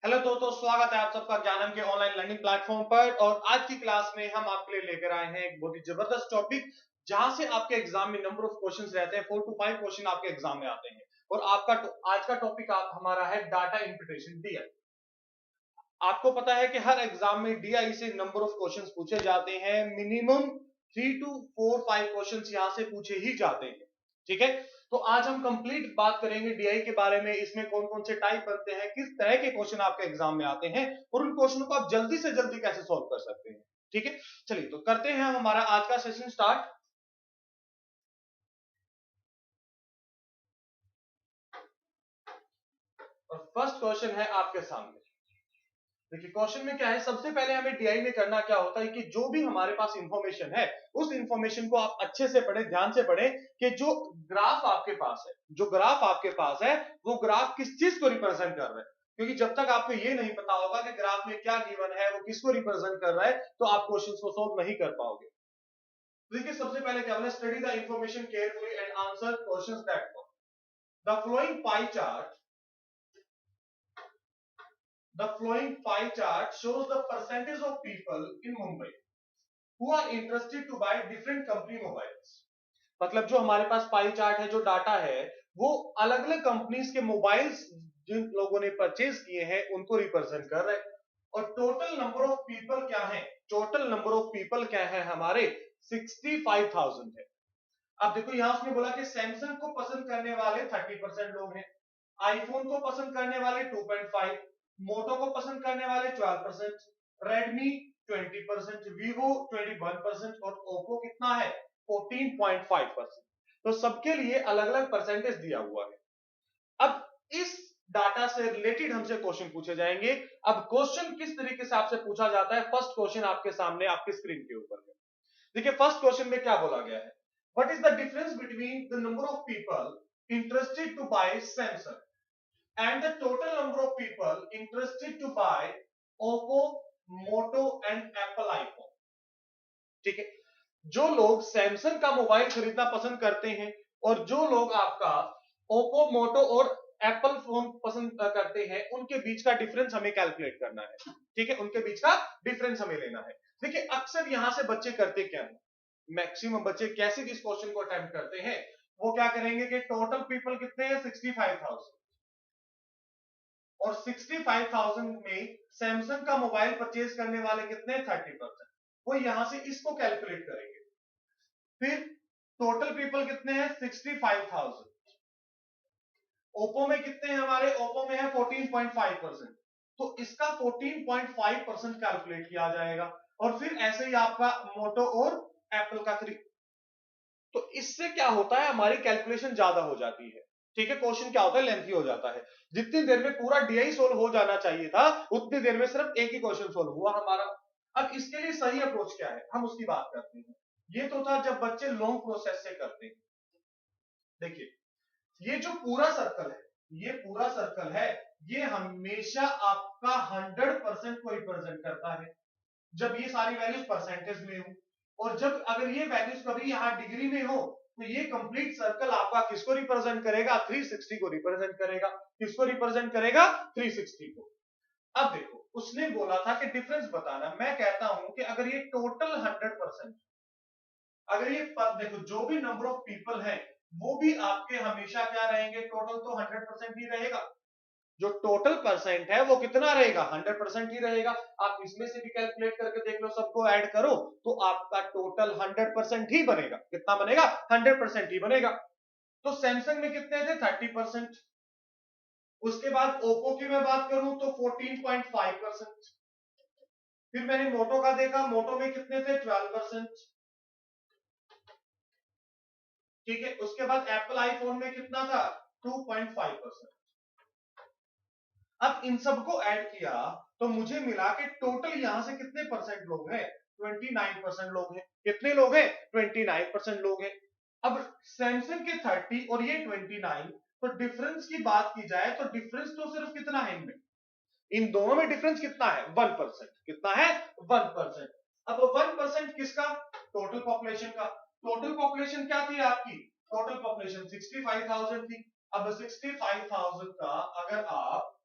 Hello दोस्तों, स्वागत है आप सबका ज्ञानम के ऑनलाइन लर्निंग प्लेटफॉर्म पर। और आज की क्लास में हम आपके लिए लेकर आए हैं एक बहुत ही जबरदस्त टॉपिक, जहां से आपके एग्जाम में नंबर ऑफ क्वेश्चंस रहते हैं। 4 to 5 क्वेश्चन आपके एग्जाम में आते हैं। और आपका आज का टॉपिक हमारा है डाटा इंटरप्रिटेशन, डीआई। आपको पता है कि हर एग्जाम में डीआई से नंबर ऑफ क्वेश्चंस पूछे जाते हैं। मिनिमम 3 to 4 5 क्वेश्चंस यहां से पूछे ही जाते हैं। ठीक है, तो आज हम कंप्लीट बात करेंगे डीआई के बारे में। इसमें कौन कौन से टाइप बनते हैं, किस तरह के क्वेश्चन आपके एग्जाम में आते हैं, और उन क्वेश्चनों को आप जल्दी से जल्दी कैसे सॉल्व कर सकते हैं। ठीक है, चलिए तो करते हैं हम हमारा आज का सेशन स्टार्ट। और फर्स्ट क्वेश्चन है आपके सामने। देखिए क्वेश्चन में क्या है, सबसे पहले हमें डीआई में करना क्या होता है कि जो भी हमारे पास इंफॉर्मेशन है, उस इंफॉर्मेशन को आप अच्छे से पढ़ें, ध्यान से पढ़ें कि जो ग्राफ आपके पास है, जो ग्राफ आपके पास है, वो ग्राफ किस चीज को रिप्रेजेंट कर रहा है। क्योंकि जब तक आपको ये नहीं पता होगा कि ग्राफ में क्या गिवन है, वो किसको रिप्रेजेंट कर रहा है, तो आप क्वेश्चन को सोल्व नहीं कर पाओगे। तो देखिए सबसे पहले क्या बोला, study the information carefully and answer questions that follow. The following pie chart The flowing pie chart shows the percentage of people in Mumbai who are interested to buy different company mobiles। मतलब जो हमारे पास pie chart है, जो data है, वो अलग अलग companies के मोबाइल्स जिन लोगों ने परचेज किए हैं उनको रिप्रेजेंट कर रहे हैं। और टोटल नंबर ऑफ पीपल क्या है, टोटल नंबर ऑफ पीपल क्या है हमारे 65,000 है। अब देखो यहां उसने बोला कि सैमसंग को पसंद करने वाले 30% लोग हैं, आईफोन को पसंद करने वाले 2.5, मोटो को पसंद करने वाले 12%, रेडमी 20%, वीवो 21% और ओप्पो कितना है 14.5%। तो सबके लिए अलग अलग परसेंटेज दिया हुआ है। अब इस डाटा से रिलेटेड हमसे क्वेश्चन पूछे जाएंगे। अब क्वेश्चन किस तरीके से आपसे पूछा जाता है, फर्स्ट क्वेश्चन आपके सामने आपके स्क्रीन के ऊपर है। देखिए फर्स्ट क्वेश्चन में क्या बोला गया है, what is the difference between the number of people interested to buy Samsung and the total number of people interested to buy Oppo, Moto and Apple iPhone। ठीक है, जो लोग सैमसंग का मोबाइल खरीदना पसंद करते हैं और जो लोग आपका ओप्पो, मोटो और एप्पल फोन पसंद करते हैं, उनके बीच का डिफरेंस हमें कैलकुलेट करना है। ठीक है, उनके बीच का डिफरेंस हमें लेना है। देखिए अक्सर यहां से बच्चे करते क्या है, मैक्सिमम बच्चे कैसे इस क्वेश्चन को अटेम्प्ट करते हैं, वो क्या करेंगे कि टोटल पीपल कितने हैं 65,000, और 65,000 में सैमसंग का मोबाइल परचेज करने वाले कितने 30%, वो यहां से इसको कैलकुलेट करेंगे। फिर टोटल पीपल कितने हैं 65,000, ओप्पो में कितने हैं हमारे, ओप्पो में है 14.5%, तो इसका 14.5% कैलकुलेट किया जाएगा। और फिर ऐसे ही आपका मोटो और एप्पल का 3। तो इससे क्या होता है, हमारी कैलकुलेशन ज्यादा हो जाती है। ठीक है, क्वेश्चन क्या होता है, लेंथी हो जाता है। जितनी देर में पूरा डीआई सोल्व हो जाना चाहिए था, उतनी देर में सिर्फ एक ही क्वेश्चन सोल्व हुआ हमारा। अब इसके लिए सही अप्रोच क्या है, हम उसकी बात करते हैं। ये तो था जब बच्चे लॉन्ग प्रोसेस से करते हैं। देखिए ये जो पूरा सर्कल है, ये पूरा सर्कल है, ये हमेशा आपका 100% को रिप्रेजेंट करता है जब ये सारी वैल्यूज परसेंटेज में हो। और जब अगर ये वैल्यूज कभी यहां डिग्री में हो, तो ये कंप्लीट सर्कल आपका किसको रिप्रेजेंट करेगा, 360 को रिप्रेजेंट करेगा। किसको रिप्रेजेंट करेगा, 360 को। अब देखो उसने बोला था कि डिफरेंस बताना, मैं कहता हूं कि अगर ये टोटल 100%, अगर ये देखो जो भी नंबर ऑफ पीपल है, वो भी आपके हमेशा क्या रहेंगे, टोटल तो 100% ही रहेगा। जो टोटल परसेंट है वो कितना रहेगा, 100% ही रहेगा। आप इसमें से भी कैलकुलेट करके देख लो, सबको ऐड करो तो आपका टोटल 100% ही बनेगा। कितना बनेगा, 100% ही बनेगा। तो सैमसंग में कितने थे 30%, उसके बाद ओप्पो की मैं बात करूं तो 14.5%। फिर मैंने मोटो का देखा, मोटो में कितने थे 12%। ठीक है, उसके बाद एप्पल आईफोन में कितना था 2.5%। अब इन सबको ऐड किया तो मुझे मिला कि टोटल यहां से कितने परसेंट लोग हैं, 29% लोग हैं। कितने लोग हैं, 29% लोग हैं। अब सैमसंग के 30 और ये 29, तो डिफरेंस की बात की जाए तो डिफरेंस तो सिर्फ कितना है इनमें, इन दोनों में डिफरेंस कितना है 1%। कितना है 1%। अब 1% किसका, टोटल पॉपुलेशन का। टोटल पॉपुलेशन क्या थी आपकी, टोटल पॉपुलेशन 65,000 थी। अब 65,000 का अगर आप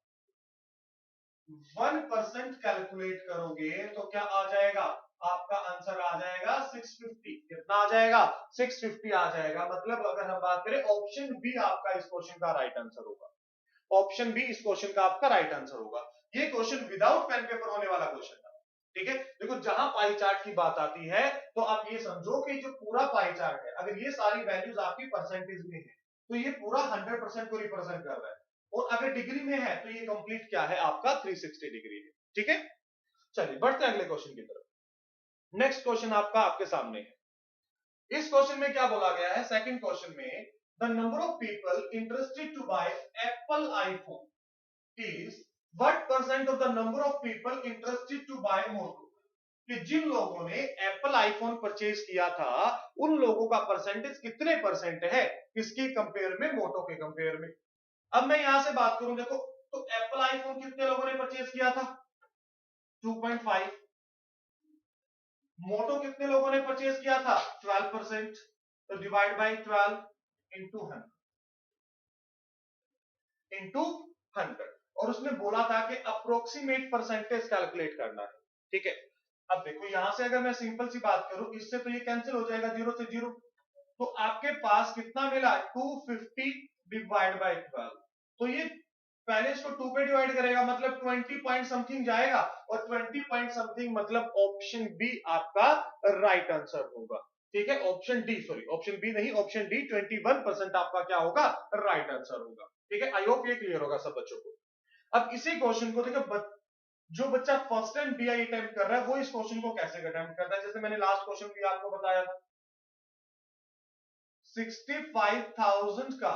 1% कैलकुलेट करोगे तो क्या आ जाएगा, आपका आंसर आ जाएगा 650। कितना आ जाएगा, 650 आ जाएगा। मतलब अगर हम बात करें ऑप्शन बी आपका इस क्वेश्चन का राइट आंसर होगा। ऑप्शन बी इस क्वेश्चन का आपका राइट आंसर होगा। ये क्वेश्चन विदाउट पेन पेपर होने वाला क्वेश्चन था। ठीक है, देखो जहां पाई चार्ट की बात आती है तो आप ये समझो कि जो पूरा पाई चार्ट है, अगर ये सारी वैल्यूज आपकी परसेंटेज में है तो ये पूरा 100% को रिप्रेजेंट कर रहा है, और अगर डिग्री में है तो ये कंप्लीट क्या है, आपका 360 डिग्री है। ठीक है, चलिए बढ़ते हैं अगले क्वेश्चन की तरफ। नेक्स्ट क्वेश्चन आपका आपके सामने है। इस क्वेश्चन में क्या बोला गया है, सेकंड क्वेश्चन में the number of people interested to buy Apple iPhone is what percent of the number of people interested to buy Moto. कि जिन लोगों ने एप्पल आईफोन परचेज किया था उन लोगों का परसेंटेज कितने परसेंट है, किसकी कंपेयर में, मोटो के कंपेयर में। अब मैं यहां से बात करूं, देखो तो एप्पल आईफोन कितने लोगों ने परचेज किया था, 2.5। मोटो कितने लोगों ने परचेज किया था, 12%। तो डिवाइड बाय 12 इंटू 100 और उसने बोला था कि अप्रोक्सीमेट परसेंटेज कैलकुलेट करना है। ठीक है, अब देखो यहां से अगर मैं सिंपल सी बात करूं, इससे तो ये कैंसिल हो जाएगा, 0 से 0। तो आपके पास कितना मिला, 250 डिवाइड बाय 12। तो ये पहले इसको 2 पे डिवाइड करेगा, मतलब 20 पॉइंट समथिंग जाएगा, और 20 पॉइंट समथिंग मतलब ऑप्शन बी आपका राइट आंसर होगा। ठीक है, option D, sorry option B नहीं, ऑप्शन डी 21% आपका क्या होगा, राइट आंसर होगा। ठीक है, आई होप ये क्लियर होगा सब बच्चों को। अब इसी क्वेश्चन को देखो, जो बच्चा फर्स्ट टाइम बीआई अटेम्प्ट कर रहा है वो इस क्वेश्चन को कैसे अटेम्प्ट करता है, जैसे मैंने लास्ट क्वेश्चन भी आपको बताया था। 65,000 का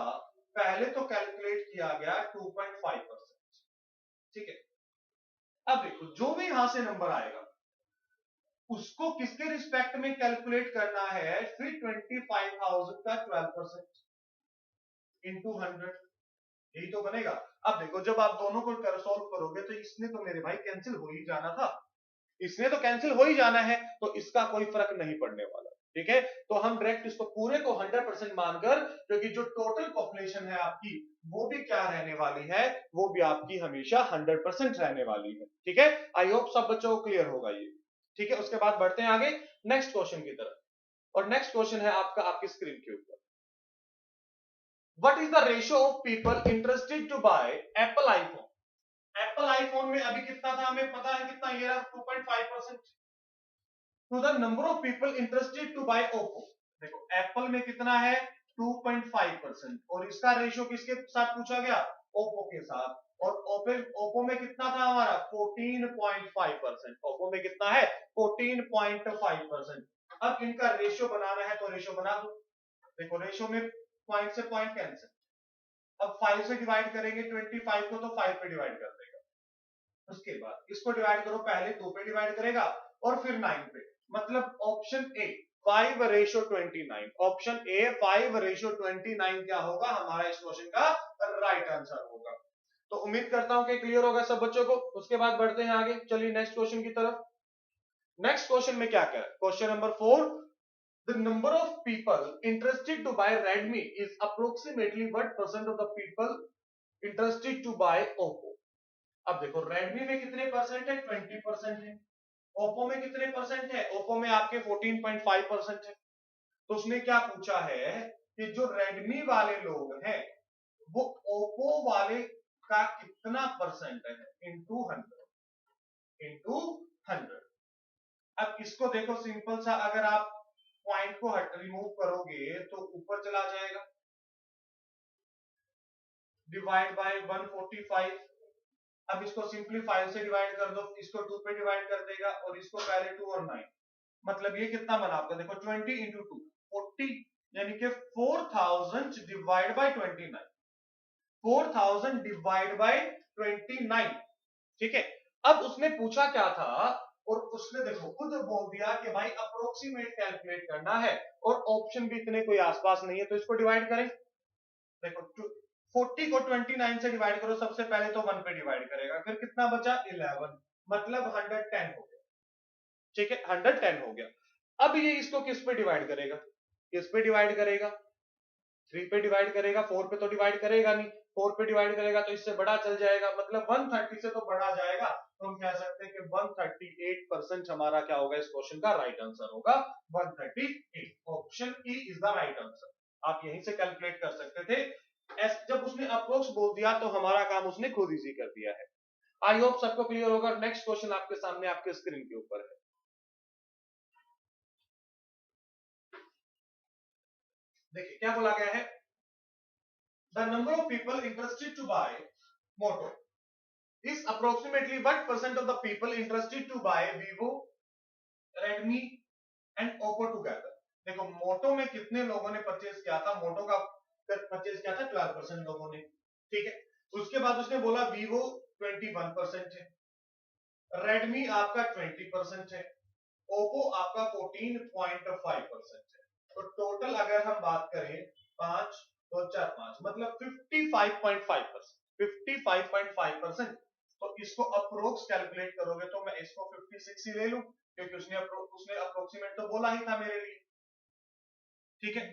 पहले तो कैलकुलेट किया गया 2.5%। ठीक है, अब देखो जो भी यहां से नंबर आएगा उसको किसके रिस्पेक्ट में कैलकुलेट करना है, फिर 25,000 का 12% इंटू 100, यही तो बनेगा। अब देखो जब आप दोनों को सोल्व करोगे तो इसने तो मेरे भाई कैंसिल हो ही जाना था, इसने तो कैंसिल हो ही जाना है, तो इसका कोई फर्क नहीं पड़ने वाला। ठीक है, तो हम डायरेक्ट इसको पूरे को 100% मानकर, क्योंकि जो टोटल पॉपुलेशन है आपकी वो भी क्या रहने वाली है, वो भी आपकी हमेशा 100% रहने वाली है। ठीक है, आई होप सब बच्चों को क्लियर होगा ये। ठीक है, उसके बाद बढ़ते हैं आगे नेक्स्ट क्वेश्चन की तरफ, और नेक्स्ट क्वेश्चन है आपका आपकी स्क्रीन के ऊपर। What is the ratio of people interested to buy Apple iPhone. Apple iPhone में अभी कितना था, हमें पता है कितना, ये रहा 2.5%। To the number of people interested to buy Oppo. देखो एप्पल में कितना है, 2.5%, और इसका रेशियो किसके साथ पूछा गया, ओप्पो के साथ। और ओप्पो में कितना था हमारा, 14.5%। ओप्पो में कितना है, 14.5%। अब इनका रेशियो बनाना है तो रेशियो बना दो। देखो रेशियो में पॉइंट से पॉइंट कैंसिल, अब 5 से डिवाइड करेंगे 25 को तो 5 पे डिवाइड कर देगा, उसके बाद इसको डिवाइड करो, पहले 2 पे डिवाइड करेगा और फिर 9 पे, मतलब ऑप्शन ए 5:29। ऑप्शन ए 5:29 क्या होगा, हमारा इस क्वेश्चन का राइट आंसर होगा। तो उम्मीद करता हूं कि क्लियर होगा सब बच्चों को। उसके बाद बढ़ते हैं आगे, चलिए नेक्स्ट क्वेश्चन की तरफ। नेक्स्ट क्वेश्चन में क्या करें, question number 4, the number of people interested to buy Redmi is approximately what percent of the people interested to buy Oppo। अब देखो Redmi में कितने परसेंट है, 20% है। Oppo में कितने परसेंट है, Oppo में आपके 14.5% है। तो उसने क्या पूछा है कि जो Redmi वाले लोग हैं वो Oppo वाले का कितना परसेंट है, इंटू 100। अब इसको देखो सिंपल सा, अगर आप पॉइंट को रिमूव करोगे तो ऊपर चला जाएगा, डिवाइड बाय 145। अब इसको सिंपली 5 से डिवाइड कर दो, इसको 2 पे डिवाइड कर देगा, और इसको पहले 2 और 9, मतलब ये कितना बना आपका, देखो 20 इंटू 2 40, यानी कि 4000 डिवाइड बाय 29, 4000 डिवाइड बाय 29। ठीक है, अब उसने पूछा क्या था, और उसने देखो खुद बोल दिया कि भाई अप्रोक्सीमेट कैलकुलेट करना है, और ऑप्शन भी इतने कोई आसपास नहीं है, तो इसको डिवाइड करें। देखो 40 को 29 से डिवाइड करो, सबसे पहले तो 1 पे डिवाइड करेगा, फिर कितना बचा 11, मतलब 110 हो गया। ठीक है, 110 हो गया। अब ये इसको किस पे डिवाइड करेगा, किस पे डिवाइड करेगा, 3 पे डिवाइड करेगा, 4 पे तो डिवाइड करेगा नहीं, 4 पे डिवाइड करेगा तो इससे बड़ा चल जाएगा, मतलब 130 से तो बड़ा जाएगा, तो हम कह सकते हैं कि 138% हमारा क्या होगा, इस क्वेश्चन का राइट आंसर होगा 138। Option E is the right answer. आप यहीं से कैलकुलेट कर सकते थे। जब उसने अप्रोक्स बोल दिया तो हमारा काम उसने खुद इजी कर दिया है। आई होप सबको क्लियर होगा। नेक्स्ट क्वेश्चन आपके सामने आपके स्क्रीन के ऊपर है। देखिए क्या बोला गया है, the number of people interested to buy Moto is approximately what percent of the people interested to buy Vivo, Redmi and Oppo together। देखो मोटो में कितने लोगों ने परचेज किया था, मोटो का परचेज किया था 12% लोगों ने, ठीक है। उसके बाद उसने बोला Vivo 21% है, Redmi आपका 20% है, Oppo आपका 14.5% है। तो टोटल अगर हम बात करें 5 2 4 5 मतलब 55.5%, 55.5%। तो इसको अप्रोक्स कैलकुलेट करोगे तो मैं इसको 56 ही ले लूं, क्योंकि उसने अप्रोक्सीमेट तो बोला ही था मेरे लिए, ठीक है।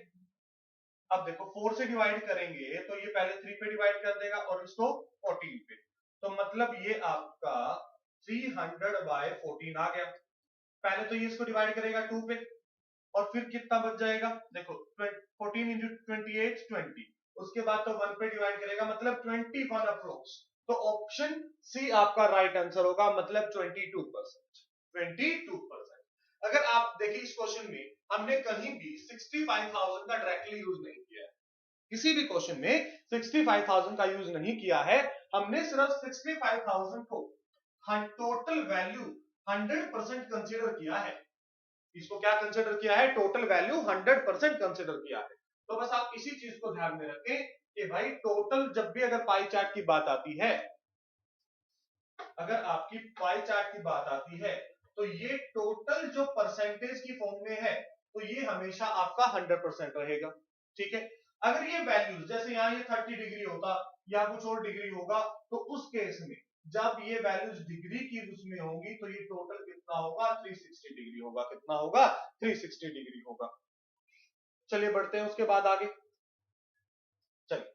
अब देखो 4 से डिवाइड करेंगे तो ये पहले 3 पे डिवाइड कर देगा और इसको 14 पे, तो मतलब ये आपका 300/14 आ गया। पहले तो ये इसको डिवाइड करेगा 2 पे और फिर कितना बच जाएगा, देखो 14 इंटू 28 20, उसके बाद तो 1 पे डिवाइड करेगा मतलब 21 अप्रोक्स। तो ऑप्शन सी आपका राइट आंसर होगा, मतलब 22%। 22%। अगर आप देखिए इस क्वेश्चन में हमने कहीं भी 65,000 का डायरेक्टली यूज नहीं किया है, किसी भी क्वेश्चन में 65,000 का यूज नहीं किया है, हमने सिर्फ 65,000 को टोटल वैल्यू 100% कंसीडर किया है। इसको क्या कंसीडर किया है, टोटल वैल्यू 100% कंसीडर किया है। तो बस आप इसी चीज को ध्यान में रखें कि भाई टोटल जब भी अगर पाई चार्ट की बात आती है, अगर आपकी पाई चार्ट की बात आती है तो ये टोटल जो परसेंटेज की फॉर्म में है तो ये हमेशा आपका 100% रहेगा, ठीक है। अगर ये वैल्यूज जैसे यहां ये 30 डिग्री होता या कुछ और डिग्री होगा तो उस केस में जब ये वैल्यूज डिग्री की उसमें होंगी तो ये टोटल कितना होगा, 360 डिग्री होगा। कितना होगा, 360 डिग्री होगा। चलिए बढ़ते हैं उसके बाद आगे। चलिए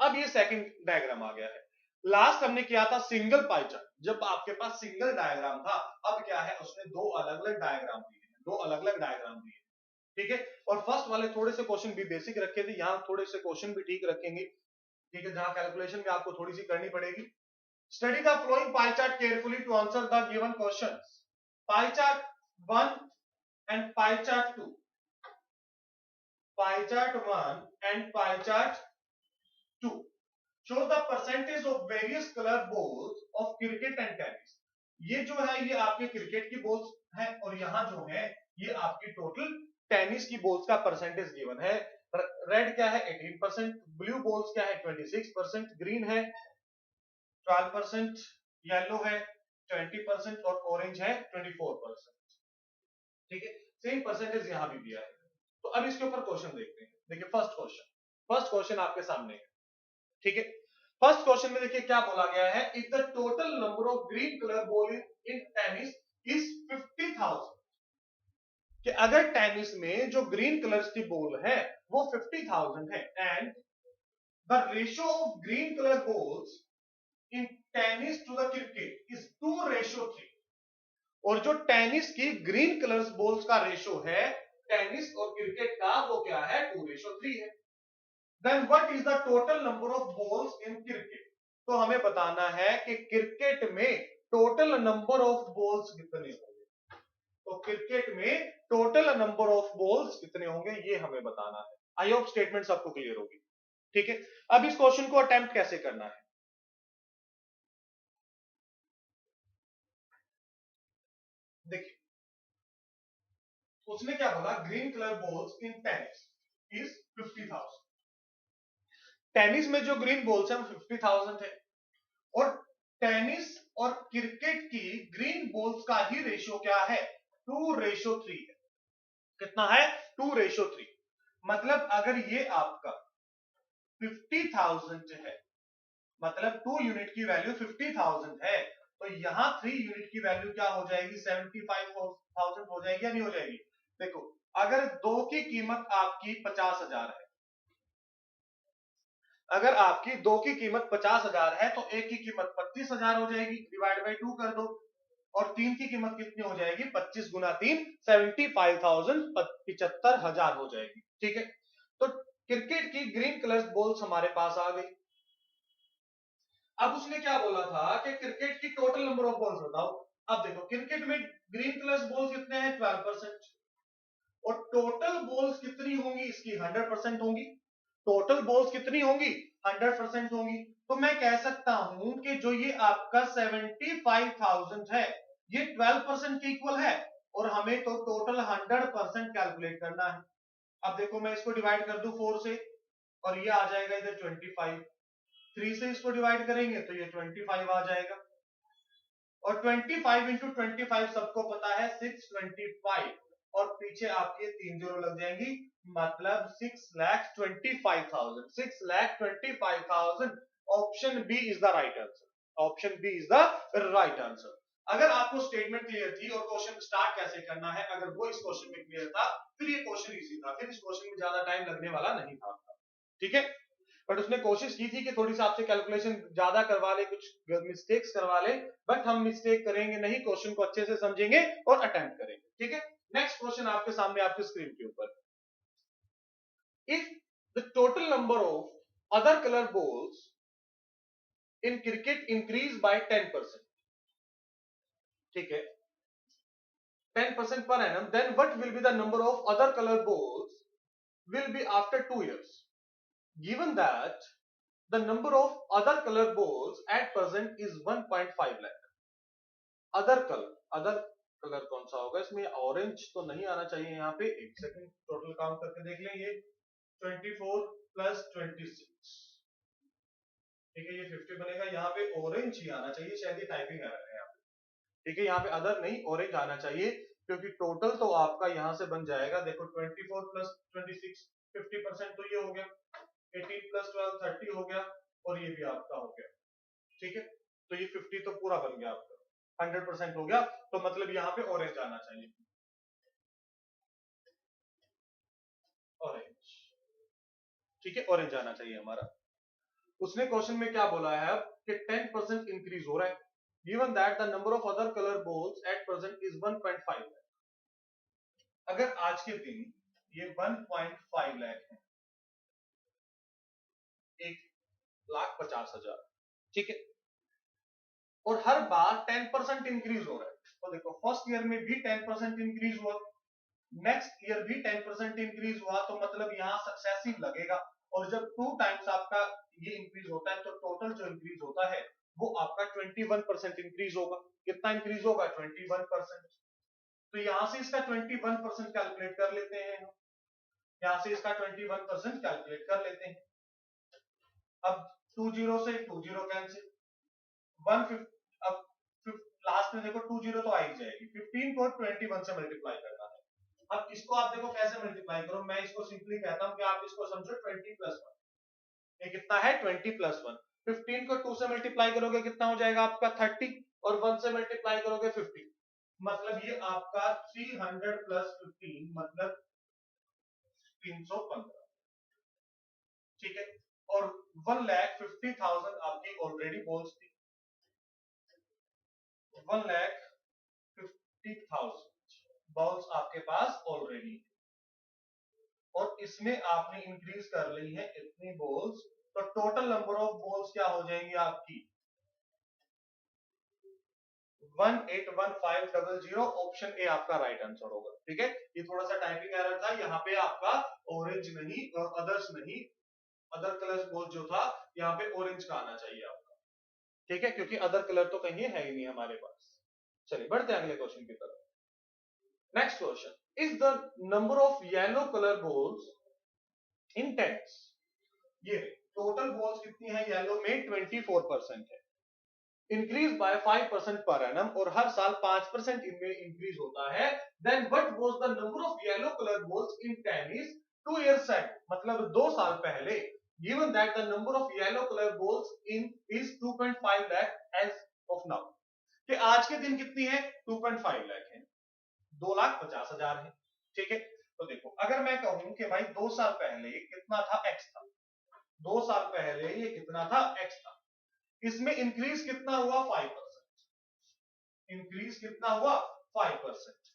अब ये सेकंड डायग्राम आ गया है। लास्ट हमने किया था सिंगल पाई चार्ट, जब आपके पास सिंगल डायग्राम था। अब क्या है, उसने दो अलग अलग डायग्राम दिए हैं, दो अलग अलग डायग्राम दिए, ठीक है। और फर्स्ट वाले थोड़े से क्वेश्चन भी बेसिक रखे थे, यहां थोड़े से क्वेश्चन भी ठीक रखेंगे, ठीक है, जहां कैलकुलेशन भी आपको थोड़ी सी करनी पड़ेगी। Study the following pie chart carefully to answer the given questions. Pie chart 1 and pie chart 2, pie chart 1 and pie chart 2 show the percentage of various color balls of cricket and tennis। ये जो है ये आपके cricket की balls हैं और यहां जो है ये आपकी टोटल टेनिस की बॉल्स का परसेंटेज गिवन है। रेड क्या है 18%, ब्लू बॉल्स क्या है 26%, ग्रीन है 12%, येलो है 20% और ऑरेंज है 24%, ठीक है। सेम परसेंटेज यहां भी दिया है। तो अब इसके ऊपर क्वेश्चन देखते हैं। देखिए फर्स्ट क्वेश्चन आपके सामने है, ठीक है। फर्स्ट क्वेश्चन में देखिए क्या बोला गया है, if the total number of green colour ball in tennis is 50,000, कि अगर टेनिस में जो ग्रीन कलर्स की बॉल है वो 50,000 है, and the ratio of green colour balls in tennis to the cricket is 2:3, और जो टेनिस की ग्रीन कलर्स बॉल्स का रेशो है टेनिस और क्रिकेट का वो क्या है 2:3 है। Then what is the total number of balls in cricket. तो हमें बताना है कि क्रिकेट में टोटल नंबर ऑफ बॉल्स कितने होंगे। तो क्रिकेट में टोटल नंबर ऑफ बॉल्स कितने होंगे ये हमें बताना है। आई होप स्टेटमेंट सबको क्लियर होगी, ठीक है। अब इस क्वेश्चन को अटेम्प्ट कैसे करना है, देखिए उसने क्या बोला, green colour balls in tennis is 50,000। Tennis में जो ग्रीन बॉल्स है वो 50,000 है, और टेनिस और क्रिकेट की ग्रीन बॉल्स का ही रेशियो क्या है 2:3 है। कितना है 2:3। मतलब अगर ये आपका 50,000 है, मतलब 2 यूनिट की वैल्यू 50,000 है, तो यहां 3 यूनिट की वैल्यू क्या हो जाएगी 75,000 हो जाएगी या नहीं हो जाएगी। देखो अगर 2 की कीमत आपकी 50,000 है, अगर आपकी दो की कीमत 50,000 है तो एक की कीमत 25,000 हो जाएगी, डिवाइड बाई 2 कर दो, और तीन की कीमत कितनी हो जाएगी, 25 गुना 3 75,000 75,000 हो जाएगी। ठीक है, तो क्रिकेट की ग्रीन कलर बॉल्स हमारे पास आ गई। अब उसने क्या बोला था कि क्रिकेट की टोटल नंबर ऑफ बॉल्स बताओ। अब देखो क्रिकेट में ग्रीन कलर बॉल्स कितने हैं, 12%, और टोटल बॉल्स कितनी होंगी इसकी, 100% होंगी। टोटल बॉल्स कितनी होंगी, 100% होंगी। तो मैं कह सकता हूं कि जो ये आपका 75,000 है ये 12% के इक्वल है, और हमें तो टोटल 100% कैलकुलेट करना है। अब देखो मैं इसको डिवाइड कर दूं 4 से, और ये आ जाएगा इधर 25, 3 से इसको डिवाइड करेंगे तो ये 25 आ जाएगा, और 25 इंटू 25 सबको पता है 625, और पीछे आपके 3 जीरो लग जाएंगी, मतलब 6,25,000, 6,25,000। Option B is the right answer, option B is the right answer. अगर आपको स्टेटमेंट क्लियर थी और क्वेश्चन स्टार्ट कैसे करना है, अगर वो इस क्वेश्चन में क्लियर था, फिर ये क्वेश्चन इजी था, फिर इस क्वेश्चन में ज्यादा टाइम लगने वाला नहीं था। ठीक है, बट उसने कोशिश की थी कि थोड़ी सी आपसे कैलकुलेशन ज्यादा करवा ले, कुछ मिस्टेक्स करवा ले, बट हम मिस्टेक करेंगे नहीं, क्वेश्चन को अच्छे से समझेंगे और अटेम्प्ट करेंगे। ठीक है, नेक्स्ट क्वेश्चन आपके सामने आपके स्क्रीन के ऊपर, if the total number of other colour balls in cricket increase by 10%, ठीक है, 10% per annum, then what will be the number of other color balls will be after 2 years? Given that the number of other color balls at present is 1.5 lakh. Other colour कौन सा होगा इसमें, orange तो नहीं आना चाहिए यहाँ पे, एक सेकंड टोटल काउंट करके देख लेंगे, 24 प्लस 26, ठीक है, ये 50 बनेगा, यहाँ पे ऑरेंज ही आना चाहिए, शायद ये टाइपिंग एरर है यहाँ पे। ठीक है, यहाँ पे अदर नहीं ऑरेंज आना चाहिए, क्योंकि टोटल तो आपका यहां से बन जाएगा, देखो 24 प्लस 26 50% तो ये हो गया, 18 प्लस 12 30 हो गया, और ये भी आपका हो गया। ठीक है, तो ये 50 तो पूरा बन गया आपका, 100% हो गया, तो मतलब यहाँ पे ऑरेंज आना चाहिए, ऑरेंज। ठीक है, ऑरेंज आना चाहिए हमारा। उसने क्वेश्चन में क्या बोला है अब कि 10% इंक्रीज हो रहा है, given that the number of other colour balls at present is 1.5 lakh. अगर आज के दिन ये 1.5 लाख है, 1,50,000, ठीक है, और हर बार 10% इंक्रीज हो रहा है, तो देखो फर्स्ट ईयर में भी 10% इंक्रीज हुआ, नेक्स्ट ईयर भी 10% इंक्रीज हुआ, तो मतलब यहाँ सक्सेसिव लगेगा, और जब 2 टाइम्स आपका ये इंक्रीज होता है तो टोटल जो इंक्रीज होता है वो आपका 21% इंक्रीज होगा। कितना इंक्रीज होगा, 21%। तो यहां से इसका 21% कैलकुलेट कर लेते हैं, यहां से इसका 21% कैलकुलेट कर लेते हैं। अब 20 से 20 कैंसिल, 150, अब लास्ट में देखो 20 तो आ ही जाएगी, 15 को 21 से मल्टीप्लाई करना है। अब इसको आप देखो कैसे मल्टीप्लाई करो, मैं इसको सिंपली कहता हूं कि आप इसको समझो 20 प्लस 1, ये कितना है 20 प्लस 1, 15 को 2 से मल्टीप्लाई करोगे कितना हो जाएगा आपका 30, और 1 से मल्टीप्लाई करोगे 50, मतलब ये आपका 300 प्लस 15 मतलब 315। ठीक है, और 1,50,000 आपकी ऑलरेडी बॉल्स थी, 1,50,000 बॉल्स आपके पास ऑलरेडी, और इसमें आपने इंक्रीज कर ली है इतनी बॉल्स, तो टोटल नंबर ऑफ बॉल्स क्या हो जाएंगी आपकी 181500। ऑप्शन ए आपका राइट आंसर होगा। ठीक है, ये थोड़ा सा टाइपिंग एरर था, यहाँ पे आपका ऑरेंज नहीं, अदर्स नहीं, अदर कलर बॉल जो था यहाँ पे ऑरेंज का आना चाहिए आपका। ठीक है, क्योंकि अदर कलर तो कहीं है ही नहीं हमारे पास। चलिए बढ़ते हैं अगले क्वेश्चन की तरफ। Next question, is the number of yellow colour balls in tens, ये टोटल बॉल्स कितनी है येलो में, 24% है, इंक्रीज बाय 5% पर एनम, और हर साल 5% इनमें इंक्रीज होता है, then what was the number of yellow colour balls in tennis 2 years back, मतलब 2 साल पहले, given that the number of yellow colour balls in is 2.5 lakh as of now, कि आज के दिन कितनी है 2.5 लाख है, 2,50,000 है। ठीक है, तो देखो अगर मैं कहूं कि भाई 2 साल पहले कितना था, एक्स था, 2 साल पहले ये कितना था, x था। इसमें इंक्रीज कितना हुआ, 5%। इंक्रीज कितना हुआ, 5%।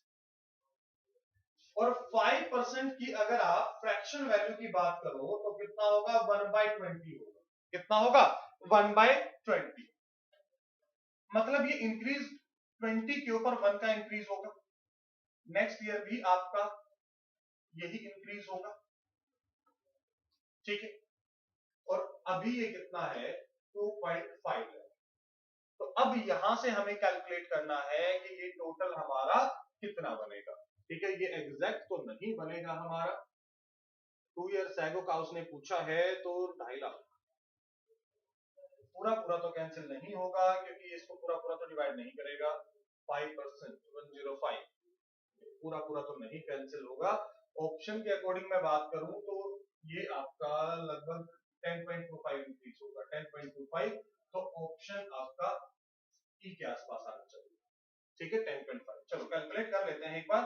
और 5% की अगर आप फ्रैक्शन वैल्यू की बात करो तो कितना होगा, 1/20 होगा। कितना होगा, 1/20। मतलब ये इंक्रीज 20 के ऊपर 1 का इंक्रीज होगा। नेक्स्ट ईयर भी आपका यही इंक्रीज होगा, ठीक है। और अभी ये कितना है, 2.5 है। तो अब यहां से हमें कैलकुलेट करना है कि ये टोटल हमारा कितना बनेगा, ठीक है। ये एग्जैक्ट तो नहीं बनेगा हमारा, 2 ईयर्स एगो का उसने पूछा है, तो 2.5 लाख। पूरा पूरा तो कैंसिल नहीं होगा क्योंकि इसको पूरा पूरा तो डिवाइड नहीं करेगा। 5%, 105 पूरा पूरा तो नहीं कैंसिल होगा। ऑप्शन के अकॉर्डिंग मैं बात करूं तो ये आपका लगभग 10.25 इंक्रीज होगा, 10.25। तो ऑप्शन आपका ई के आसपास आना चाहिए, ठीक है। 10.5 चलो कैलकुलेट कर लेते हैं एक बार।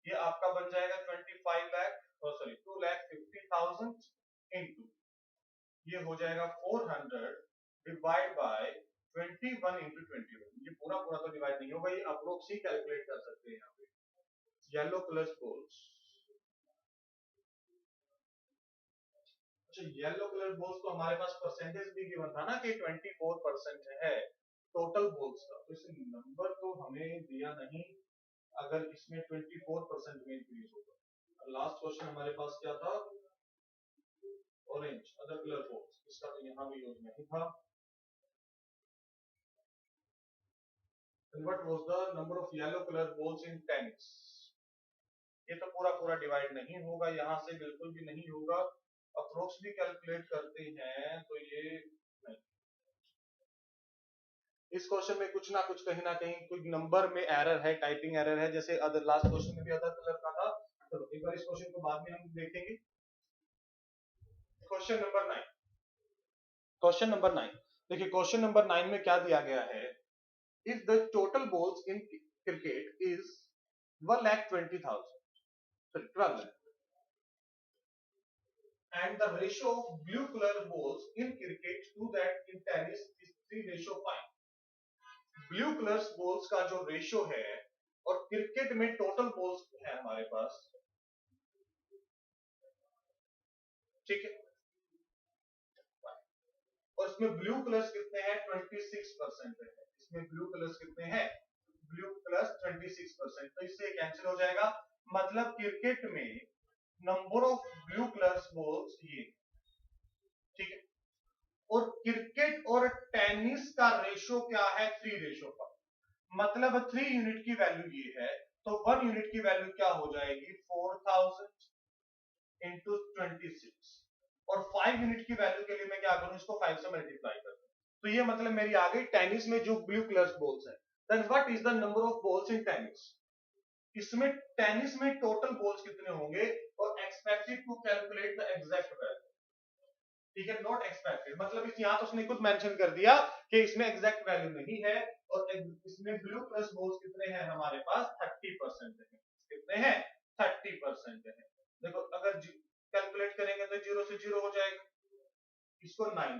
ये आपका बन जाएगा 25 लाख, सॉरी 2,50,000 इनटू, ये हो जाएगा 400 डिवाइड बाय 21 इंटू 21। ये पूरा पूरा तो डिवाइड नहीं होगा, ये अप्रोक्स ही कैलकुलेट कर सकते हैं यहाँ पे। येलो कलर बोल्स, अच्छा येलो कलर बोल्स तो हमारे पास परसेंटेज भी गिवन था ना कि 24% है टोटल बोल्स का, तो इसे नंबर तो हमें दिया नहीं अगर इसमें 24% में इंक्रीज होगा। लास्ट क्वेश्चन हमारे पास क्या था, ऑरेंज अदर कलर बोल्स, इसका तो यहाँ भी यूज नहीं था। What was the number of yellow color balls in tennis? ये तो पूरा पूरा डिवाइड नहीं होगा, यहाँ से बिल्कुल भी नहीं होगा। अप्रोक्स भी कैलकुलेट करते हैं तो ये नहीं। इस क्वेश्चन में कुछ ना कुछ कहीं ना कहीं कोई नंबर में एरर है, टाइपिंग एरर है, जैसे अदर लास्ट क्वेश्चन में भी अदर कलर का था। चलो एक बार इस क्वेश्चन को बाद में हम देखेंगे। क्वेश्चन नंबर 9, क्वेश्चन नंबर 9 देखिए, क्वेश्चन नंबर 9 में क्या दिया गया है, if the total balls in cricket is 1,20,000, sorry 12 lakh, and the ratio of blue color balls in cricket to that in tennis is 3:5। Blue colour balls का जो ratio है और क्रिकेट में टोटल बॉल्स है हमारे पास, ठीक है। और इसमें ब्लू कलर्स कितने हैं, 26% है। इसमें ब्लू कलर्स कितने हैं, ब्लू कलर्स 26%। तो इससे कैंसिल हो जाएगा। मतलब क्रिकेट में number of blue colours balls ये, ठीक है। और क्रिकेट और टेनिस का रेशियो क्या है, 3:5। मतलब 3 यूनिट की वैल्यू ये है, तो 1 यूनिट की वैल्यू क्या हो जाएगी, 4000 इंटू 26। और 5 यूनिट की वैल्यू के लिए मैं क्या करूं, इसको 5 से मल्टीप्लाई कर दूं। तो ये मतलब मेरी आ गई टेनिस में जो ब्लू कलर्स बॉल्स है। Then what is the number of balls in tennis. इसमें टेनिस में टोटल बॉल्स कितने होंगे और expected to calculate the exact value, ठीक है। नॉट एक्सपेक्टेड मतलब इस यहां तो उसने खुद मेंशन कर दिया कि इसमें एग्जैक्ट वैल्यू नहीं है। और इसमें ब्लू प्लस बॉल्स कितने हैं हमारे पास, 30% है। कितने हैं, 30% है। देखो अगर कैलकुलेट करेंगे तो 0 से 0 हो जाएगा, इसको 9,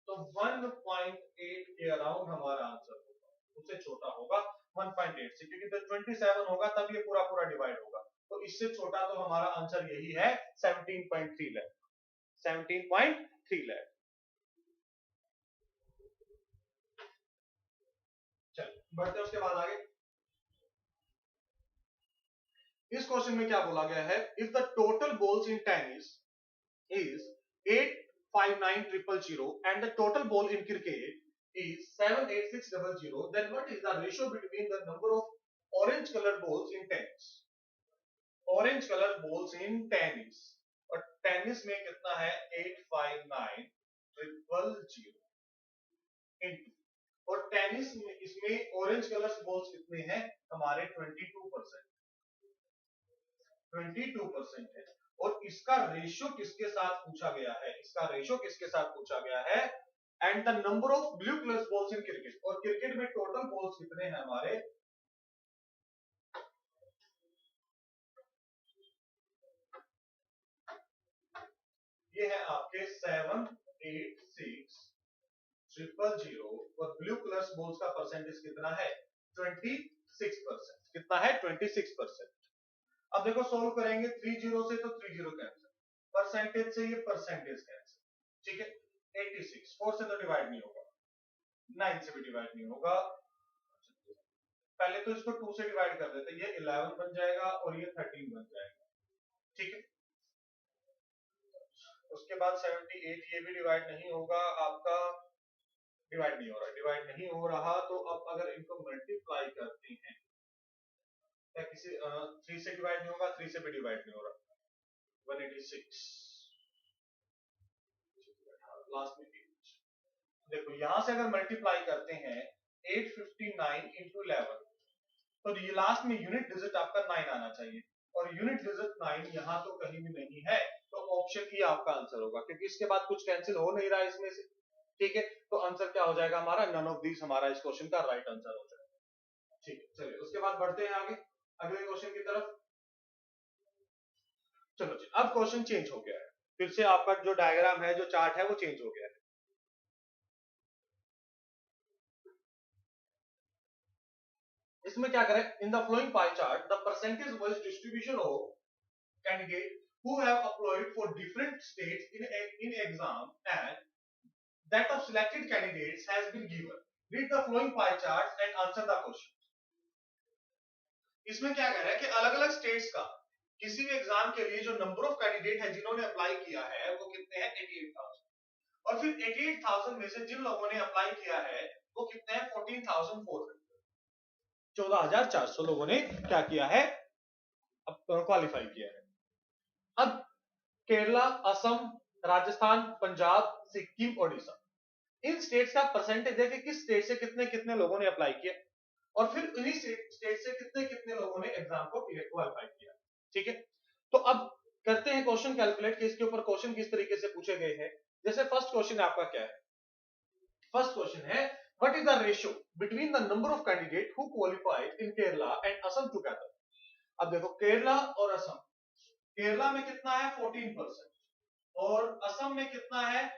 तो 1.8 के अराउंड हमारा आंसर होगा, उससे छोटा होगा 1.8 से, क्योंकि जब 27 होगा तब ये पूरा पूरा डिवाइड होगा। तो इससे छोटा तो हमारा आंसर यही है, 17.3 लाख, 17.3 लाख। चल बढ़ते हैं उसके बाद आगे। इस क्वेश्चन में क्या बोला गया है, if the total balls in tennis is 859,000 and the total ball in cricket is 786,000, then what is the ratio between the number of orange color balls in tennis? orange color balls in tennis, और tennis में कितना है, 859,000 into, और tennis में इसमें orange colour balls कितने हैं हमारे, 22%, 22% है। और इसका रेशियो किसके साथ पूछा गया है, इसका रेशियो किसके साथ पूछा गया है, and the number of blue colour balls in cricket, और क्रिकेट में टोटल बॉल्स कितने हैं हमारे, ये है आपके 786,000 और ब्लू कलर बोल्स का परसेंटेज कितना है 26%। कितना है 26%। अब देखो सोल्व करेंगे 30 से तो 30 कैंसिल, परसेंटेज से ये परसेंटेज कैंसिल, ठीक है। 86 4 से तो डिवाइड नहीं होगा, 9 से भी डिवाइड नहीं होगा। पहले तो इसको 2 से डिवाइड कर देते, ये 11 बन जाएगा और ये 13 बन जाएगा, ठीक है। उसके बाद 78 ये भी डिवाइड नहीं होगा आपका, डिवाइड नहीं हो रहा, डिवाइड नहीं हो रहा। तो अब अगर इनको मल्टीप्लाई करते हैं, क्या किसी 3 से डिवाइड नहीं होगा, 3 से भी डिवाइड नहीं हो रहा, 186 लास्ट में 8। देखो यहां से अगर मल्टीप्लाई करते हैं 859 इंटू 11, तो ये लास्ट में यूनिट डिजिट आपका 9 आना चाहिए, और यूनिट डिजिट 9 यहां तो कहीं भी नहीं है, तो ऑप्शन ई आपका आंसर होगा, क्योंकि इसके बाद कुछ कैंसिल हो नहीं रहा है इसमें से, ठीक है। तो आंसर क्या हो जाएगा हमारा, नन ऑफ दीज हमारा इस क्वेश्चन का राइट आंसर हो जाएगा, ठीक है। चलिए उसके बाद बढ़ते हैं आगे अगले क्वेश्चन की तरफ। चलो जी, अब क्वेश्चन चेंज हो गया है, फिर से आपका जो डायग्राम है, जो चार्ट है, वो चेंज हो गया है। इसमें क्या करें, in the following pie chart the percentage wise distribution of candidate who have applied for different states in exam and that of selected candidates has been given. Read the flowing pie charts and answer the question. इसमें क्या कह रहा है कि अलग-अलग states का किसी भी एग्जाम के लिए जो नंबर ऑफ कैंडिडेट है जिन्होंने अप्लाई किया है वो कितने हैं 88,000, और फिर 88,000 में से जिन लोगों ने अप्लाई किया है वो कितने हैं 14,400, 14,400 लोगों ने क्या किया है, क्वालिफाई किया है। अब केरला, असम, राजस्थान, पंजाब, सिक्किम, ओडिशा, इन स्टेट्स का परसेंटेज है कि किस स्टेट से कितने कितने लोगों ने अप्लाई किया, और फिर इन्हीं स्टेट से कितने कितने लोगों ने एग्जाम को क्वालिफाई किया, ठीक है। तो अब करते हैं क्वेश्चन कैलकुलेट कि इसके ऊपर क्वेश्चन किस तरीके से पूछे गए हैं। जैसे फर्स्ट क्वेश्चन आपका क्या है, फर्स्ट क्वेश्चन है what is the ratio between the number of candidate who qualified in Kerala and Assam together. अब देखो केरला और असम, केरला में कितना है 14% और असम में कितना है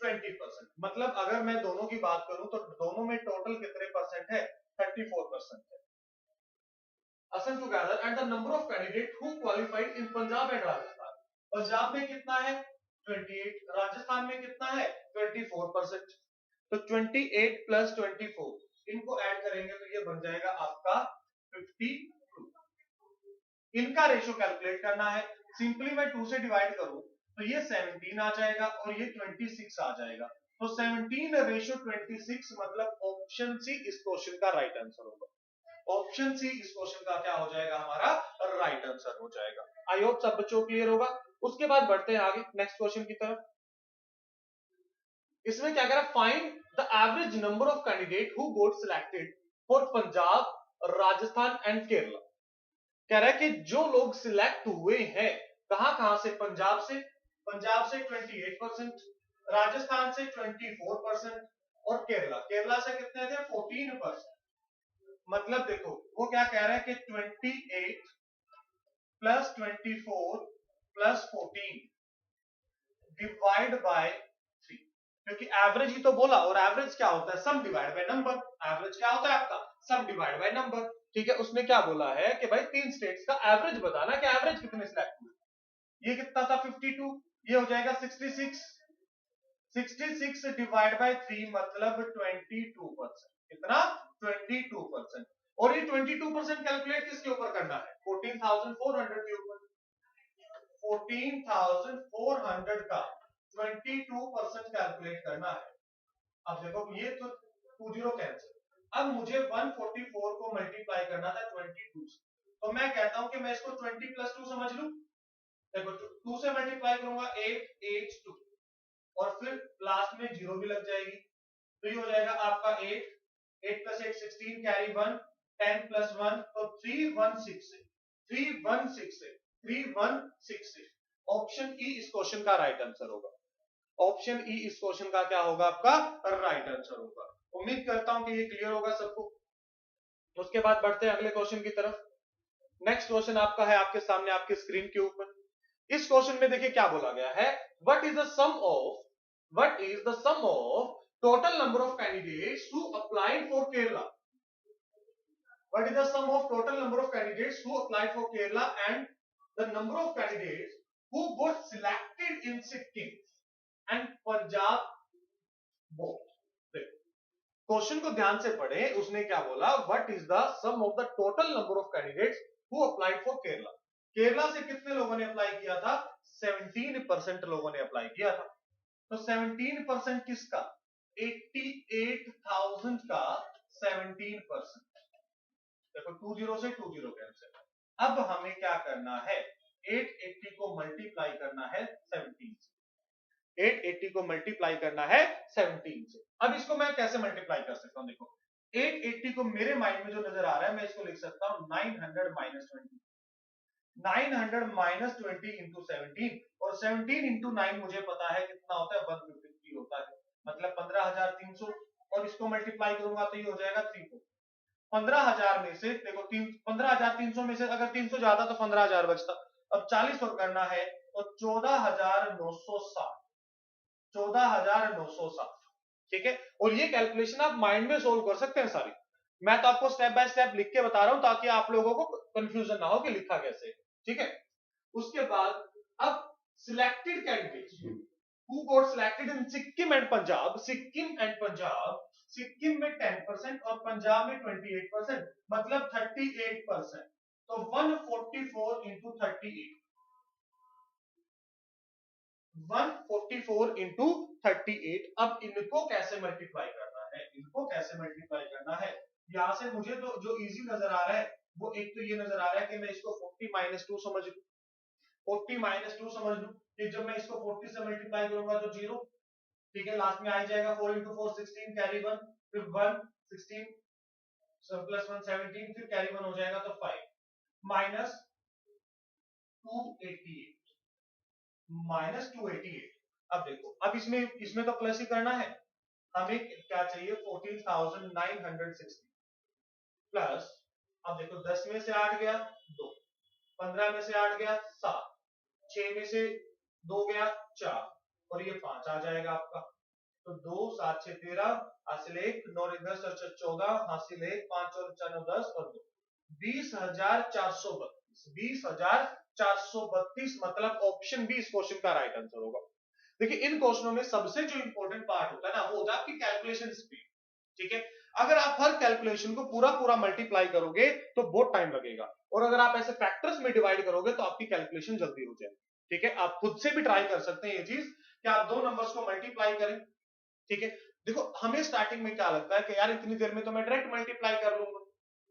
20%। मतलब अगर मैं दोनों की बात करूं तो दोनों में टोटल कितने परसेंट है 34% है। Assam together and the number of candidate who qualified in Punjab and Rajasthan, Punjab में कितना है 28, राजस्थान में कितना है 24%। तो 28 प्लस 24 इनको ऐड करेंगे तो ये बन जाएगा आपका 52। इनका रेशियो कैलकुलेट करना है, सिंपली मैं 2 से डिवाइड करूं तो ये 17 आ जाएगा और ये 26 आ जाएगा। तो 17 रेशियो 26 मतलब ऑप्शन सी इस क्वेश्चन का राइट आंसर होगा। ऑप्शन सी इस क्वेश्चन का क्या हो जाएगा हमारा राइट आंसर हो जाएगा। आई होप सब बच्चों क्लियर होगा। उसके बाद बढ़ते हैं आगे नेक्स्ट क्वेश्चन की तरफ। इसमें क्या कह रहा है, find the average number of candidate who got selected for Punjab, Rajasthan and Kerala. कह रहा है कि जो लोग सिलेक्ट हुए हैं कहां से, पंजाब से 28%, राजस्थान से 24% और केरला से कितने थे 14%। मतलब देखो वो क्या कह रहा है कि 28 प्लस 24 प्लस 14 डिवाइड बाय 3, क्योंकि एवरेज ही तो बोला, और एवरेज क्या होता है सम डिवाइड बाय नंबर। एवरेज क्या होता है आपका सम डिवाइड बाय नंबर, ठीक है। उसने क्या बोला है कि भाई 3 स्टेट्स का एवरेज बताना कि एवरेज कितने सिलेक्ट हुए। ये कितना था 52, ये हो जाएगा 66, 66 डिवाइड बाय 3 मतलब 22%। कितना 22%। और ये 22% कैलकुलेट किसके ऊपर करना है 14,400 के ऊपर। 14,400 का 22% कैलकुलेट करना है। अब देखो ये तो 20 कैंसिल, अब मुझे 144 को मल्टीप्लाई करना था 22 से, तो मैं कहता हूं कि मैं इसको 20 प्लस 2 समझ लूं। देखो 2 से मल्टीप्लाई करूंगा 8 8 2 और फिर लास्ट में 0 भी लग जाएगी, तो ये हो जाएगा आपका 8 8 प्लस 8 16 कैरी 1 10 प्लस 1 तो 316 316 316। ऑप्शन ई इस क्वेश्चन का राइट आंसर होगा। ऑप्शन ई इस क्वेश्चन का क्या होगा आपका राइट आंसर होगा। उम्मीद करता हूं कि ये क्लियर होगा सबको। उसके बाद बढ़ते हैं अगले क्वेश्चन की तरफ। नेक्स्ट क्वेश्चन आपका है आपके सामने आपके स्क्रीन के ऊपर। इस क्वेश्चन में देखिए क्या बोला गया है, what is the sum of total number of candidates who applied for Kerala. What is the sum of total number of candidates who applied for Kerala and the number of candidates who got selected in Sikkim and Punjab both? Question को ध्यान से पढ़े, उसने क्या बोला, what is the sum of the total number of candidates who applied for Kerala. Kerala से कितने लोगों ने अप्लाई किया था, 17% लोगों ने अप्लाई किया था। तो 17% किसका, 88,000 का 17%। देखो 20 से 20 कैंसिल। अब हमें क्या करना है, 880 को मल्टीप्लाई करना है 17 से, 880 को मल्टीप्लाई करना है 17 से। अब इसको मैं कैसे मल्टीप्लाई कर सकता हूं, देखो 880 को मेरे माइंड में जो नजर आ रहा है, मैं इसको लिख सकता हूं 900 माइनस 20, 900 माइनस 20 इंटू 17, और 17 इंटू 9 मुझे पता है कितना होता है, 153 होता है, मतलब 15,300, और इसको मल्टीप्लाई करूंगा तो ये हो जाएगा 3। 15,000 में से देखो 15,300 में से अगर 300 ज्यादा तो 15,000 बचता। अब 40 और करना है तो 14,960, 14,960, ठीक है। और ये कैलकुलेशन आप माइंड में सोल्व कर सकते हैं सारी। मैं तो आपको स्टेप बाय स्टेप लिख के बता रहा हूं ताकि आप लोगों को कंफ्यूजन ना हो कि लिखा कैसे, ठीक है। उसके बाद अब selected candidates who got selected in Sikkim and Punjab, Sikkim and Punjab, Sikkim में 10% और पंजाब में 28%, मतलब 38%। तो 144 इंटू 38, 144 इंटू 38। अब इनको कैसे मल्टीप्लाई करना है, इनको कैसे मल्टीप्लाई करना है, यहां से मुझे तो जो इजी नजर आ रहा है वो एक तो ये नजर आ रहा है कि मैं इसको 40 माइनस 2 समझ लूं, 40 माइनस 2 समझ लूं कि जब मैं इसको 40 से मल्टीप्लाई करूंगा तो 0, ठीक है, लास्ट में आ जाएगा 4 इंटू 4 16, कैरी 1, फिर 1 16 प्लस 1 17, फिर कैरी 1 हो जाएगा तो 5 माइनस 288, माइनस 288। अब देखो, अब इसमें तो प्लस ही करना है, हमें क्या चाहिए 14,960 प्लस, अब देखो 10 में से 8 गया 2, 15 में से 8 गया 7, 6 में से 2 गया 4, और ये 5 आ जाएगा आपका। तो 2 7 6 13, हासिल 1 9 10 14, हासिल 1 5 और 4 9 10 और 2, 20,432, 20,432, मतलब ऑप्शन बी इस क्वेश्चन का राइट आंसर होगा। देखिए इन क्वेश्चनों में सबसे जो इंपॉर्टेंट पार्ट होता है ना, वो होता है आपकी कैलकुलेशन स्पीड, ठीक है। अगर आप हर कैलकुलेशन को पूरा मल्टीप्लाई करोगे तो बहुत टाइम लगेगा, और अगर आप ऐसे फैक्टर्स में डिवाइड करोगे तो आपकी कैलकुलेशन जल्दी हो जाएगी, ठीक है। आप खुद से भी ट्राई कर सकते हैं ये चीज कि आप दो नंबर्स को मल्टीप्लाई करें, ठीक है। देखो हमें स्टार्टिंग में क्या लगता है कि यार इतनी देर में तो मैं डायरेक्ट मल्टीप्लाई कर लूंगा,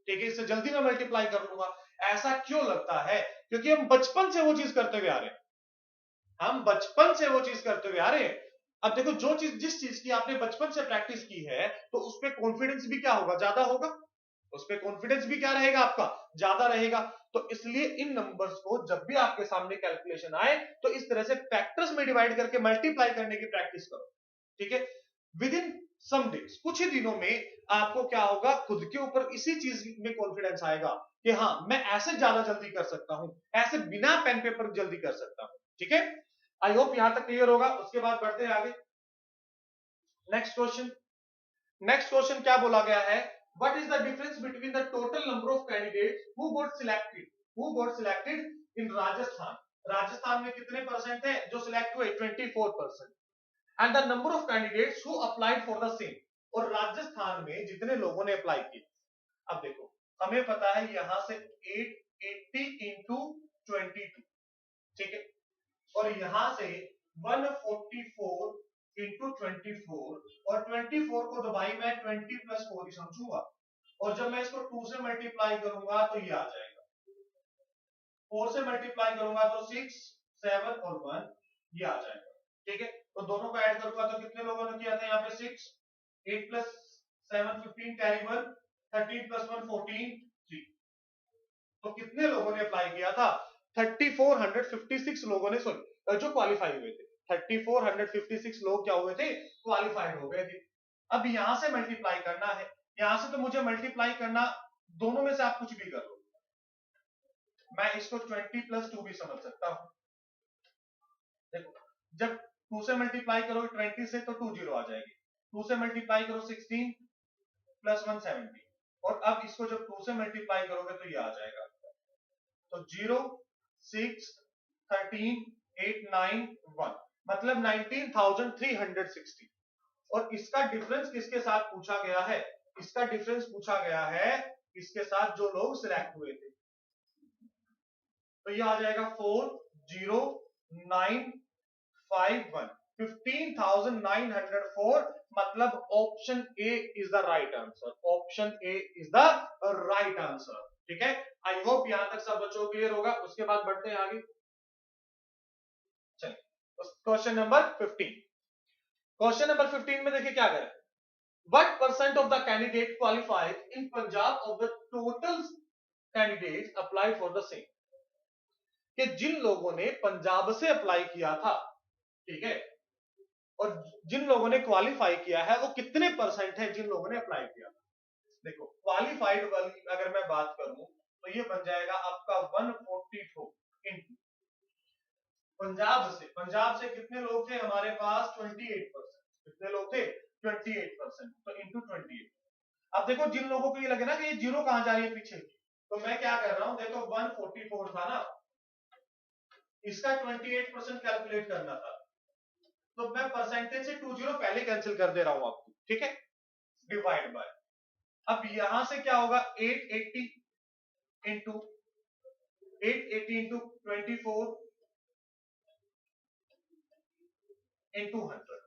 ठीक है, इससे जल्दी मैं मल्टीप्लाई कर लूंगा। ऐसा क्यों लगता है, क्योंकि हम बचपन से वो चीज करते हुए आ रहे हैं, हम बचपन से वो चीज करते हुए आ रहे हैं। अब देखो जो चीज जिस चीज की आपने बचपन से प्रैक्टिस की है तो उस पर कॉन्फिडेंस भी क्या होगा, ज्यादा होगा, उस पर कॉन्फिडेंस भी क्या रहेगा आपका, ज्यादा रहेगा। तो इसलिए इन नंबर्स को जब भी आपके सामने कैलकुलेशन आए तो इस तरह से फैक्टर्स में डिवाइड करके मल्टीप्लाई करने की प्रैक्टिस करो, ठीक है। विद इन सम डेज, कुछ ही दिनों में आपको क्या होगा, खुद के ऊपर इसी चीज में कॉन्फिडेंस आएगा कि हाँ मैं ऐसे ज्यादा जल्दी कर सकता हूं, ऐसे बिना पेन पेपर जल्दी कर सकता हूं, ठीक है। आई होप यहां तक क्लियर होगा। उसके बाद बढ़ते हैं आगे, नेक्स्ट क्वेश्चन। नेक्स्ट क्वेश्चन क्या बोला गया है, what is the difference between the total number of candidates who got selected in Rajasthan. Rajasthan में कितने परसेंट है जो सिलेक्ट हुए, 24%, and the number of candidates who applied for the same, और राजस्थान में जितने लोगों ने अप्लाई किया। अब देखो हमें पता है यहां से 880 इंटू 22, ठीक है, और यहां से 144 इंटू 24, और 24 को तो भाई मैं 20 प्लस 4 ही समझूंगा, और जब मैं इसको 2 से मल्टीप्लाई करूंगा तो ये आ जाएगा, 4 से मल्टीप्लाई करूंगा तो 6 7 और 1 ये आ जाएगा, ठीक है। तो दोनों को ऐड करूंगा तो कितने लोगों ने किया था यहाँ पे 6, 8 प्लस 7 15, कैरी 1, 13 प्लस 1 14, 3। तो कितने लोगों ने अप्लाई किया था, 3456 लोगों ने, सॉरी जो क्वालिफाई हुए थे, 3456 लोग क्या हुए थे, क्वालिफाइड हो गए थे। अब यहां से मल्टीप्लाई करना है, यहां से तो मुझे मल्टीप्लाई करना, दोनों में से आप कुछ भी कर लो, मैं इसको 20 प्लस 2 भी समझ सकता हूं, देखो जब 2 से मल्टीप्लाई करो 20 से तो 2 जीरो आ जाएगी, 2 से मल्टीप्लाई करो 16 प्लस 170, और अब इसको जब 2 से मल्टीप्लाई करोगे तो ये आ जाएगा, तो 0 6 13 8 9 1, मतलब 19,360। और इसका डिफरेंस किसके साथ पूछा गया है? इसका डिफरेंस पूछा गया है इसके साथ जो लोग सिलेक्ट हुए थे, तो ये आ जाएगा 40951, 15,904, मतलब option A is the right answer, option A is the right answer. ठीक है, आई होप यहां तक सब बच्चों को क्लियर होगा। उसके बाद बढ़ते हैं आगे, चलिए क्वेश्चन नंबर 15। क्वेश्चन नंबर 15 में देखिए क्या करें, what percent of the candidate qualified in Punjab of the total candidates applied for the same, कि जिन लोगों ने पंजाब से अप्लाई किया था, ठीक है, और जिन लोगों ने क्वालिफाई किया है वो कितने परसेंट है जिन लोगों ने अप्लाई किया था। देखो क्वालिफाइड वाली अगर मैं बात करूं तो ये बन जाएगा आपका 142 इंटू पंजाब से कितने लोग थे हमारे पास 28%, कितने लोग थे 28%, तो इंटू 28। अब देखो जिन लोगों को ये लगे ना कि ये जीरो कहां जा रही है पीछे, तो मैं क्या कर रहा हूं, देखो 144 था ना, इसका 28% कैलकुलेट करना था, तो मैं परसेंटेज से 20 पहले कैंसिल कर दे रहा हूं आपको, ठीक है, डिवाइड बाय, अब यहां से क्या होगा 880 इंटू 24 इंटू 100,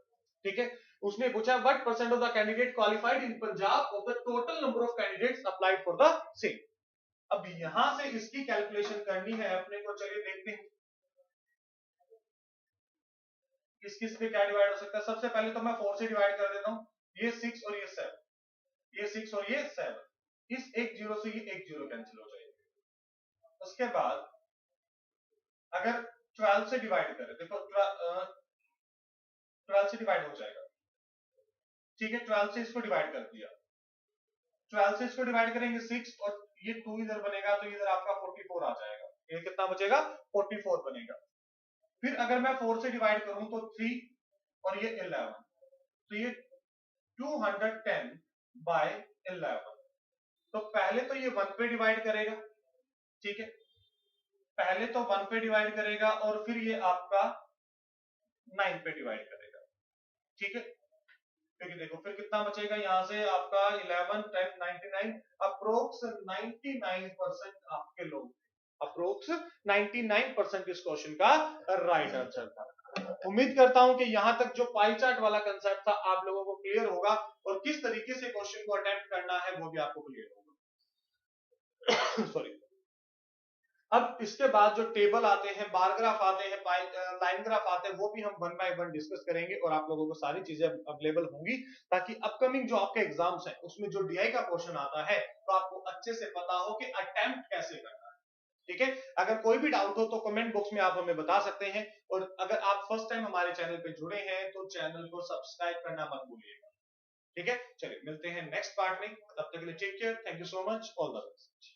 ठीक है। उसने पूछा what percent of the candidate qualified in Punjab of the total number of candidates applied for the same. अब यहां से इसकी कैलकुलेशन करनी है अपने को, चलिए देखते हैं किस किस पे क्या डिवाइड हो सकता है। सबसे पहले तो मैं 4 से डिवाइड कर देता हूं, ये 6 और ये 7, ये 6 और ये 7, इस एक जीरो से ये एक जीरो कैंसिल हो जाएगा। उसके बाद अगर 12 से डिवाइड करें, देखो 12 से डिवाइड हो जाएगा, ठीक है, 12 से इसको डिवाइड कर दिया, 12 से इसको डिवाइड करेंगे 6, और ये 2 इधर बनेगा तो इधर आपका 44 आ जाएगा, ये कितना बचेगा 44 बनेगा। फिर अगर मैं 4 से डिवाइड करूं तो 3 और ये 11, तो ये 210 बाय 11, तो पहले तो ये 1 पे डिवाइड करेगा, ठीक है, पहले तो 1 पे डिवाइड करेगा और फिर ये आपका 9 पे डिवाइड करेगा, ठीक है, क्योंकि देखो फिर कितना बचेगा यहां से आपका 11 10 99, अप्रोक्स 99% आपके लोग, अप्रोक्स 99% इस क्वेश्चन का राइट आंसर था। उम्मीद करता हूं कि यहां तक जो पाई चार्ट वाला कंसेप्ट था आप लोगों को क्लियर होगा, और किस तरीके से क्वेश्चन को अटेम्प्ट करना है वो भी आपको क्लियर होगा। सॉरी। अब इसके बाद जो टेबल आते हैं, बार ग्राफ आते हैं, लाइन ग्राफ आते हैं, वो भी हम वन बाय वन डिस्कस करेंगे और आप लोगों को सारी चीजें अवेलेबल होंगी, ताकि अपकमिंग जो आपके एग्जाम्स हैं उसमें जो डीआई का क्वेश्चन आता है तो आपको अच्छे से पता हो कि अटेम्प्ट कैसे करना है, ठीक है। अगर कोई भी डाउट हो तो कमेंट बॉक्स में आप हमें बता सकते हैं, और अगर आप फर्स्ट टाइम हमारे चैनल पे जुड़े हैं तो चैनल को सब्सक्राइब करना मत भूलिएगा, ठीक है। चलिए मिलते हैं नेक्स्ट पार्ट में, तब तक के लिए take care, thank you so much, all the best.